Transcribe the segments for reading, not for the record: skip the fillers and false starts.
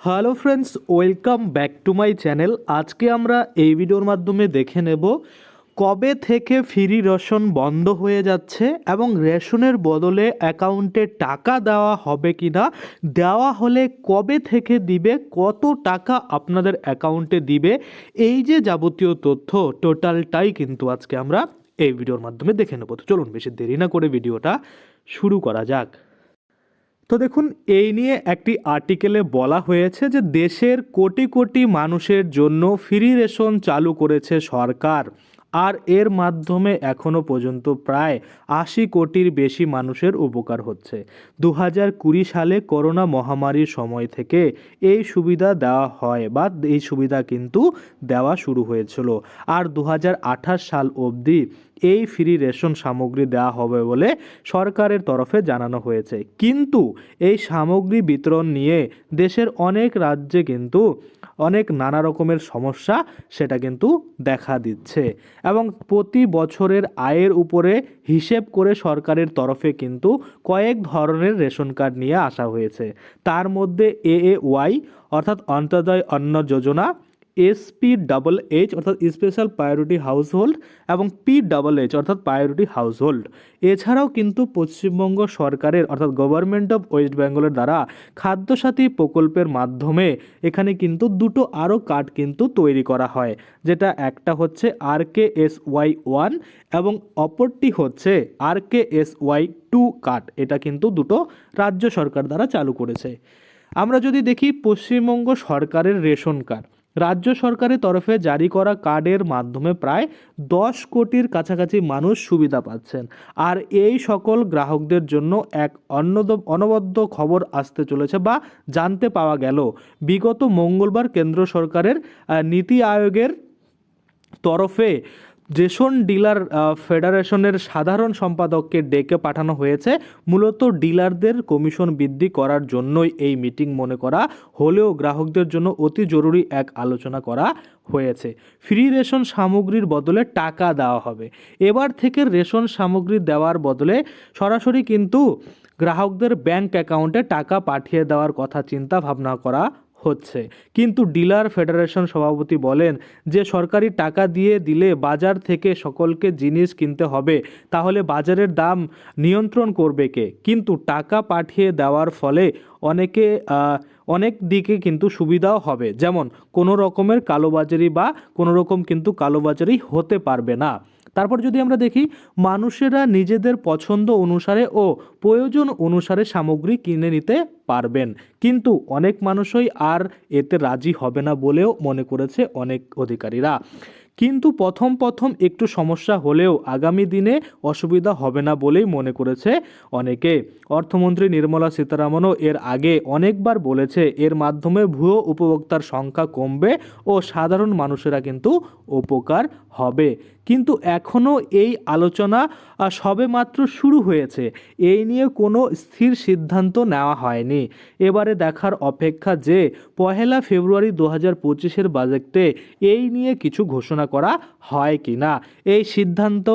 Hello friends, welcome back to my channel. আজকে আমরা এই ভিডিওর মাধ্যমে দেখে নেব কবে থেকে ফ্রি রেশন বন্ধ হয়ে যাচ্ছে এবং রেশনের বদলে অ্যাকাউন্টে টাকা দেওয়া হবে কি না, দেওয়া হলে কবে থেকে দিবে, কত টাকা আপনাদের অ্যাকাউন্টে দিবে, এই যে যাবতীয় তথ্য টোটালটাই কিন্তু আজকে আমরা এই ভিডিওর মাধ্যমে দেখে নেব। তো চলুন বেশি দেরি না করে ভিডিওটা শুরু করা যাক। তো দেখুন, এই নিয়ে একটি আর্টিকেলে বলা হয়েছে যে দেশের কোটি কোটি মানুষের জন্য ফ্রি রেশন চালু করেছে সরকার, আর এর মাধ্যমে এখনও পর্যন্ত প্রায় ৮০ কোটির বেশি মানুষের উপকার হচ্ছে। ২০২০ সালে করোনা মহামারীর সময় থেকে এই সুবিধা দেওয়া হয় বা এই সুবিধা কিন্তু দেওয়া শুরু হয়েছিল, আর ২০২৮ সাল অবধি এই ফ্রি রেশন সামগ্রী দেওয়া হবে বলে সরকারের তরফে জানানো হয়েছে। কিন্তু এই সামগ্রী বিতরণ নিয়ে দেশের অনেক রাজ্যে কিন্তু অনেক নানা রকমের সমস্যা সেটা কিন্তু দেখা দিচ্ছে, এবং প্রতি বছরের আয়ের উপরে হিসেব করে সরকারের তরফে কিন্তু কয়েক ধরনের রেশন কার্ড নিয়ে আসা হয়েছে। তার মধ্যে AAY অর্থাৎ অন্তর্দয় অন্ন যোজনা, SPHH অর্থাৎ স্পেশাল প্রায়োরিটি হাউসহোল্ড এবং PHH অর্থাৎ প্রায়োরিটি হাউসহোল্ড। এছাড়াও কিন্তু পশ্চিমবঙ্গ সরকারের অর্থাৎ গভর্নমেন্ট অফ ওয়েস্ট বেঙ্গলের দ্বারা খাদ্যসাথী প্রকল্পের মাধ্যমে এখানে কিন্তু দুটো আরও কার্ড কিন্তু তৈরি করা হয়, যেটা একটা হচ্ছে RKSY1 এবং অপরটি হচ্ছে RKSY2 কার্ড। এটা কিন্তু দুটো রাজ্য সরকার দ্বারা চালু করেছে। আমরা যদি দেখি পশ্চিমবঙ্গ সরকারের রেশন কার্ড, রাজ্য সরকারের তরফে জারি করা কার্ডের মাধ্যমে প্রায় 10 কোটির কাছাকাছি মানুষ সুবিধা পাচ্ছেন। আর এই সকল গ্রাহকদের জন্য এক অনবদ্য খবর আসতে চলেছে বা জানতে পাওয়া গেল, বিগত মঙ্গলবার কেন্দ্র সরকারের নীতি আয়োগের তরফে রেশন ডিলার ফেডারেশনের সাধারণ সম্পাদককে ডেকে পাঠানো হয়েছে। মূলত ডিলারদের কমিশন বৃদ্ধি করার জন্যই এই মিটিং মনে করা হলেও গ্রাহকদের জন্য অতি জরুরি এক আলোচনা করা হয়েছে। ফ্রি রেশন সামগ্রীর বদলে টাকা দেওয়া হবে। এবার থেকে রেশন সামগ্রী দেওয়ার বদলে সরাসরি কিন্তু গ্রাহকদের ব্যাংক অ্যাকাউন্টে টাকা পাঠিয়ে দেওয়ার কথা চিন্তা ভাবনা করা হচ্ছে। কিন্তু ডিলার ফেডারেশন সভাপতি বলেন যে সরকারি টাকা দিয়ে দিলে বাজার থেকে সকলকে জিনিস কিনতে হবে, তাহলে বাজারের দাম নিয়ন্ত্রণ করবে কে? কিন্তু টাকা পাঠিয়ে দেওয়ার ফলে অনেক দিকে কিন্তু সুবিধাও হবে, যেমন কোনো রকমের কালোবাজারি বা কোনো রকম কিন্তু কালোবাজারি হতে পারবে না। তারপর যদি আমরা দেখি, মানুষেরা নিজেদের পছন্দ অনুসারে ও প্রয়োজন অনুসারে সামগ্রী কিনে নিতে পারবেন, কিন্তু অনেক মানুষই আর এতে রাজি হবে না বলেও মনে করেছে অনেক অধিকারীরা। কিন্তু প্রথম একটু সমস্যা হলেও আগামী দিনে অসুবিধা হবে না বলেই মনে করেছে অনেকে। অর্থমন্ত্রী নির্মলা সীতারামনও এর আগে অনেকবার বলেছে এর মাধ্যমে ভুয়ো উপভোক্তার সংখ্যা কমবে ও সাধারণ মানুষেরা কিন্তু উপকার হবে। কিন্তু এখনও এই আলোচনা সবেমাত্র শুরু হয়েছে, এই নিয়ে কোনো স্থির সিদ্ধান্ত নেওয়া হয়নি। এবারে দেখার অপেক্ষা যে 1 ফেব্রুয়ারি 2025 বাজেটে এই নিয়ে কিছু ঘোষণা করা হয় কি না। এই সিদ্ধান্ত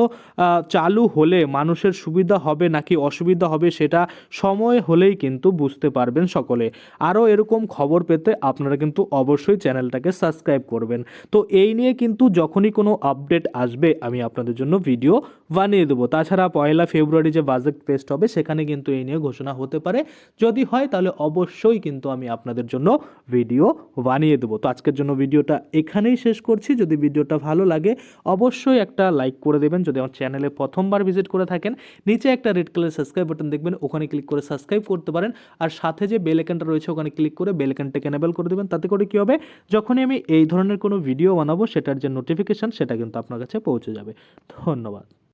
চালু হলে মানুষের সুবিধা হবে নাকি অসুবিধা হবে সেটা সময় হলেই কিন্তু বুঝতে পারবেন সকলে। আরও এরকম খবর পেতে আপনারা কিন্তু অবশ্যই চ্যানেলটাকে সাবস্ক্রাইব করবেন। তো এই নিয়ে কিন্তু যখনই কোনো আপডেট আসবে আমি আপনাদের জন্য ভিডিও বানিয়ে দেবো। তাছাড়া 1 ফেব্রুয়ারি যে বাজেট টেস্ট হবে সেখানে কিন্তু এই নিয়ে ঘোষণা হতে পারে। যদি হয় তাহলে অবশ্যই কিন্তু আমি আপনাদের জন্য ভিডিও বানিয়ে দেবো। তো আজকের জন্য ভিডিওটা এখানেই শেষ করছি। যদি ভিডিওটা ভালো লাগে অবশ্যই একটা লাইক করে দেবেন। যদি আমার চ্যানেলে প্রথমবার ভিজিট করে থাকেন, নিচে একটা রেড কালার সাবস্ক্রাইব বাটন দেখবেন, ওখানে ক্লিক করে সাবস্ক্রাইব করতে পারেন। আর সাথে যে বেল আইকনটা রয়েছে ওখানে ক্লিক করে বেল আইকনটাকে এনেবল করে দেবেন। তাতে করে কী হবে, যখনই আমি এই ধরনের কোনো ভিডিও বানাবো সেটার যে নোটিফিকেশান সেটা কিন্তু আপনার কাছে পৌঁছে যাবে। ধন্যবাদ।